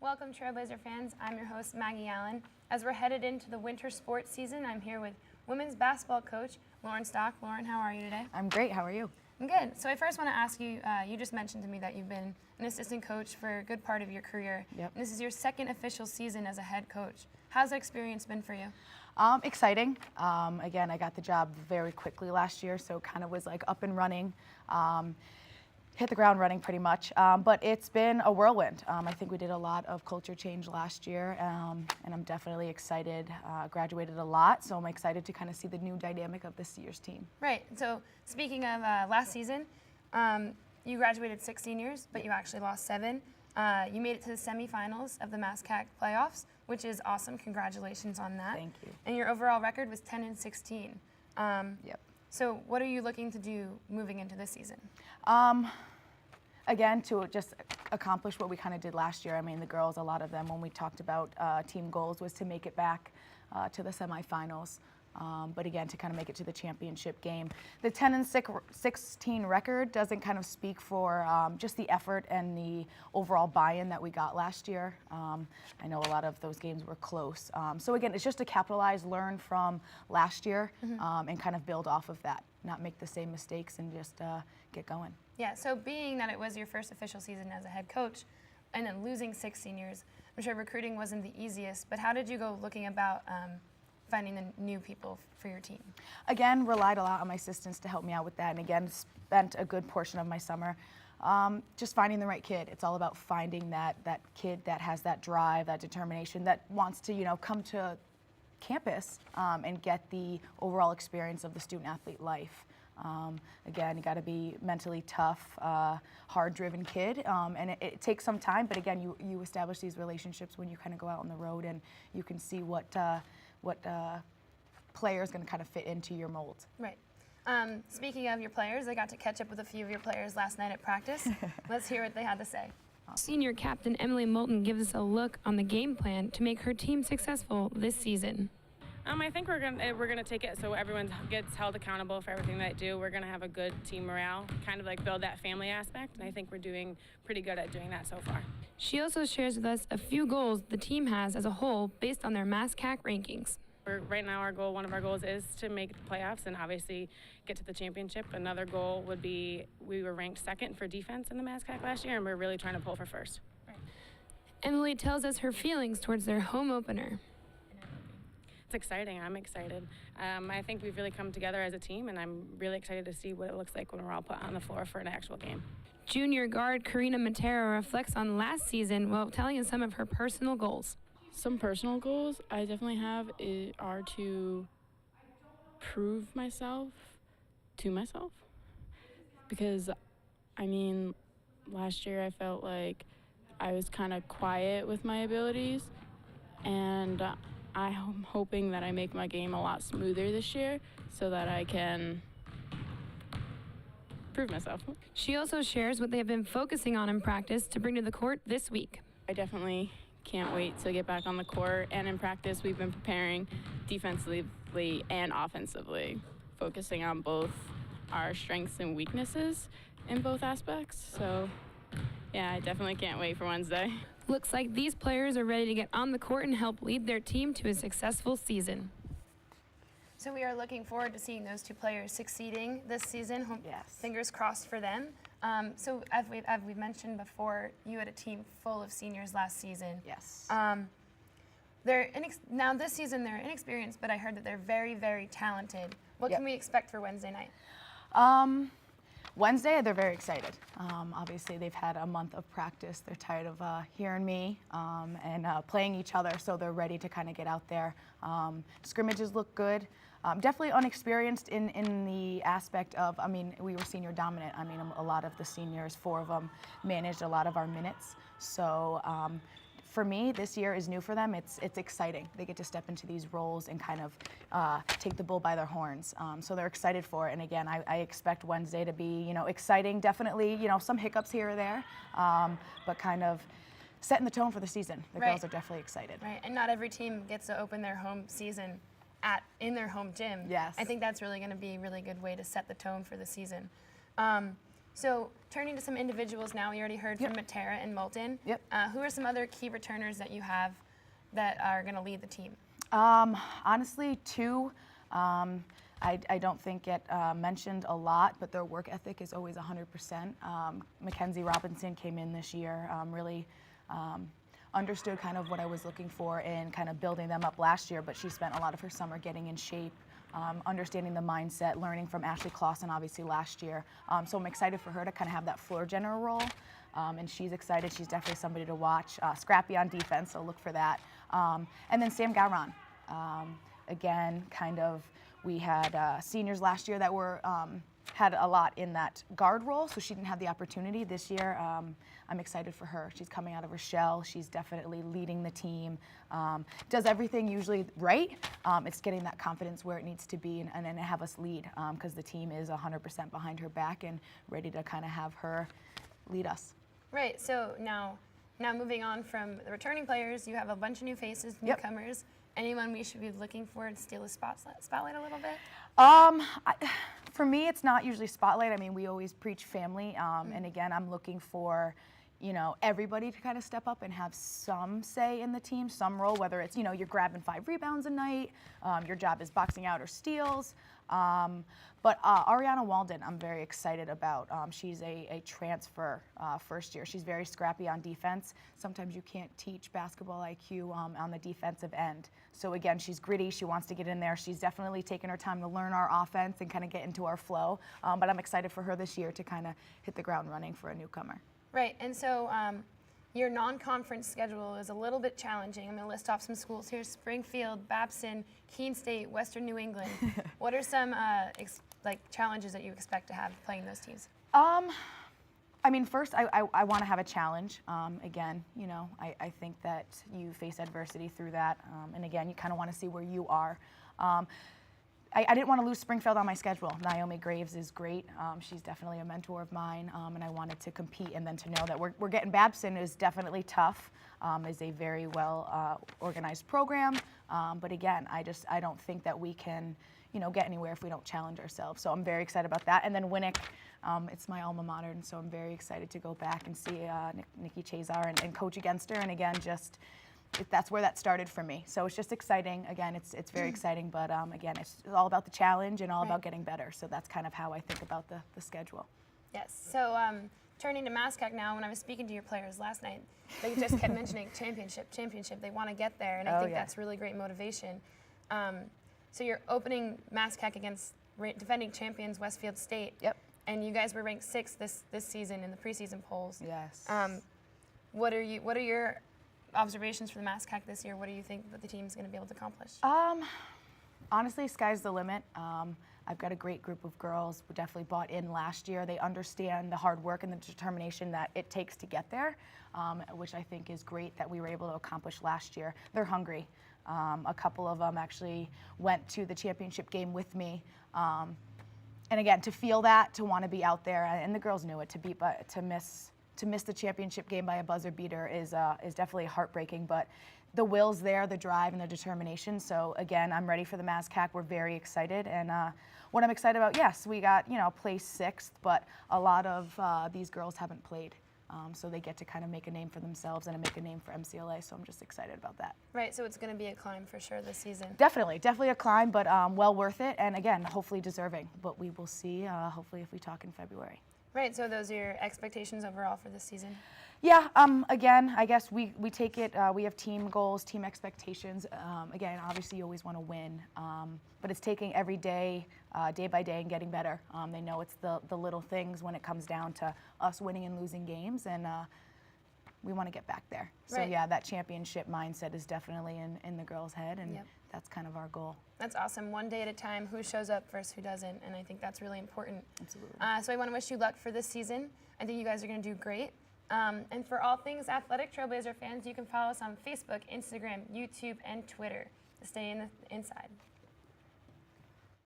Welcome, Trailblazer fans. I'm your host, Maggie Allen. As we're headed into the winter sports season, I'm here with women's basketball coach, Lauren Stock. Lauren, how are you today? I'm great. How are you? I'm good. So I first want to ask you, you just mentioned to me that you've been an assistant coach for a good part of your career. Yep. And this is your second official season as a head coach. How's that experience been for you? Exciting. Again, I got the job very quickly last year, so kind of was like up and running. Hit the ground running pretty much, but it's been a whirlwind. I think we did a lot of culture change last year, and I'm definitely excited. Graduated a lot, so I'm excited to kind of see the new dynamic of this year's team. Right. So speaking of last season, you graduated 6 seniors, but you actually lost 7. You made it to the semifinals of the MASCAC playoffs, which is awesome. Congratulations on that. Thank you. And your overall record was 10-16. Yep. So what are you looking to do moving into this season? Again, to just accomplish what we kind of did last year. I mean, the girls, a lot of them, when we talked about team goals, was to make it back to the semifinals. But again, to kind of make it to the championship game. The 10-16 record doesn't kind of speak for just the effort and the overall buy-in that we got last year. I know a lot of those games were close. So again, it's just to capitalize, learn from last year, and kind of build off of that, not make the same mistakes and just get going. Yeah, so being that it was your first official season as a head coach and then losing 6 seniors, I'm sure recruiting wasn't the easiest, but how did you go looking about finding the new people for your team? Again, relied a lot on my assistants to help me out with that, and again, spent a good portion of my summer just finding the right kid. It's all about finding that kid that has that drive, that determination, that wants to, you know, come to campus and get the overall experience of the student-athlete life. Again, you got to be mentally tough, hard-driven kid, and it takes some time. But again, you establish these relationships when you kind of go out on the road, and you can see what player is going to kind of fit into your mold. Right. Speaking of your players, I got to catch up with a few of your players last night at practice. Let's hear what they had to say. Senior captain Emily Moulton gives us a look on the game plan to make her team successful this season. I think we're gonna take it so everyone gets held accountable for everything they do. We're gonna have a good team morale, kind of like build that family aspect, and I think we're doing pretty good at doing that so far. She also shares with us a few goals the team has as a whole based on their MASCAC rankings. Right now, one of our goals is to make the playoffs and obviously get to the championship. Another goal would be, we were ranked 2nd for defense in the MASCAC last year, and we're really trying to pull for 1st. Right. Emily tells us her feelings towards their home opener. It's exciting. I'm excited. I think we've really come together as a team, and I'm really excited to see what it looks like when we're all put on the floor for an actual game. Junior guard Karina Matera reflects on last season while telling us some of her personal goals. Some personal goals I definitely have are to prove myself to myself, because I mean, last year I felt like I was kind of quiet with my abilities, and I'm hoping that I make my game a lot smoother this year so that I can prove myself. She also shares what they have been focusing on in practice to bring to the court this week. I definitely can't wait to get back on the court, and in practice we've been preparing defensively and offensively, focusing on both our strengths and weaknesses in both aspects. So yeah, I definitely can't wait for Wednesday. Looks like these players are ready to get on the court and help lead their team to a successful season. So we are looking forward to seeing those 2 players succeeding this season. Yes. Fingers crossed for them. So as we've mentioned before, you had a team full of seniors last season. Yes. Now this season they're inexperienced, but I heard that they're very, very talented. What can we expect for Wednesday night? Wednesday, they're very excited. Obviously, they've had a month of practice. They're tired of hearing me and playing each other, so they're ready to kind of get out there. Scrimmages look good. Definitely unexperienced in the aspect of, I mean, we were senior dominant. I mean, a lot of the seniors, 4 of them, managed a lot of our minutes. So for me, this year is new for them. It's exciting. They get to step into these roles and kind of take the bull by their horns. So they're excited for it. And again, I expect Wednesday to be, you know, exciting. Definitely, you know, some hiccups here or there, but kind of setting the tone for the season. The girls are definitely excited. Right, and not every team gets to open their home season in their home gym. Yes. I think that's really going to be a really good way to set the tone for the season. So turning to some individuals now, we already heard from Matera and Moulton. Yep. Who are some other key returners that you have that are going to lead the team? Honestly, two. I don't think get mentioned a lot, but their work ethic is always 100%. Mackenzie Robinson came in this year, really understood kind of what I was looking for in kind of building them up last year, but she spent a lot of her summer getting in shape, understanding the mindset, learning from Ashley Clausen obviously last year. So I'm excited for her to kind of have that floor general role. And she's excited. She's definitely somebody to watch. Scrappy on defense, so look for that. And then Sam Gowron. Again, kind of, we had seniors last year that were had a lot in that guard role, so she didn't have the opportunity this year. I'm excited for her. She's coming out of her shell. She's definitely leading the team. Does everything usually right. It's getting that confidence where it needs to be and then have us lead because the team is 100% behind her back and ready to kind of have her lead us. Right, so now moving on from the returning players, you have a bunch of new faces, newcomers. Anyone we should be looking for to steal the spotlight a little bit? For me, it's not usually spotlight. I mean, we always preach family, and again, I'm looking for, everybody to kind of step up and have some say in the team, some role, whether it's, you're grabbing 5 rebounds a night, your job is boxing out or steals. But Ariana Walden, I'm very excited about. She's a transfer first year. She's very scrappy on defense. Sometimes you can't teach basketball IQ on the defensive end. So again, she's gritty. She wants to get in there. She's definitely taken her time to learn our offense and kind of get into our flow. But I'm excited for her this year to kind of hit the ground running for a newcomer. Right, and so your non-conference schedule is a little bit challenging. I'm going to list off some schools here: Springfield, Babson, Keene State, Western New England. What are some challenges that you expect to have playing those teams? I mean, first, I want to have a challenge. Again, I think that you face adversity through that. And again, you kind of want to see where you are. I didn't want to lose Springfield on my schedule. Naomi Graves is great. She's definitely a mentor of mine, and I wanted to compete and then to know that we're getting Babson is definitely tough, is a very well organized program. But again, I don't think that we can, get anywhere if we don't challenge ourselves. So I'm very excited about that. And then Winnick, it's my alma mater, and so I'm very excited to go back and see Nikki Chazar and coach against her. And again, that's where that started for me. So it's just exciting. Again, it's very exciting, but again, it's all about the challenge and all about getting better. So that's kind of how I think about the schedule. Yes. So turning to MASCAC now, when I was speaking to your players last night, they just kept mentioning championship. They want to get there, and I think that's really great motivation. So you're opening MASCAC against defending champions Westfield State. Yep. And you guys were ranked 6th this season in the preseason polls. Yes. What are your observations for the MASCAC this year? What do you think that the team's going to be able to accomplish? Honestly, sky's the limit. I've got a great group of girls who definitely bought in last year. They understand the hard work and the determination that it takes to get there, which I think is great that we were able to accomplish last year. They're hungry. A couple of them actually went to the championship game with me. And again, to feel that, to want to be out there, and the girls knew it, to miss the championship game by a buzzer beater is definitely heartbreaking, but the will's there, the drive, and the determination. So again, I'm ready for the MASCAC. We're very excited, and what I'm excited about, yes, we got placed 6th, but a lot of these girls haven't played, so they get to kind of make a name for themselves and make a name for MCLA. So I'm just excited about that. Right. So it's going to be a climb for sure this season. Definitely a climb, but well worth it, and again, hopefully deserving. But we will see. Hopefully, if we talk in February. Right, so those are your expectations overall for this season? Yeah, again, I guess we take it, we have team goals, team expectations. Again, obviously you always want to win, but it's taking every day, day by day, and getting better. They know it's the little things when it comes down to us winning and losing games, and we want to get back there. So yeah, that championship mindset is definitely in the girls' head, and that's kind of our goal. That's awesome. One day at a time, who shows up versus who doesn't, and I think that's really important. Absolutely. So I want to wish you luck for this season. I think you guys are going to do great. And for all things athletic Trailblazer fans, you can follow us on Facebook, Instagram, YouTube, and Twitter to stay inside.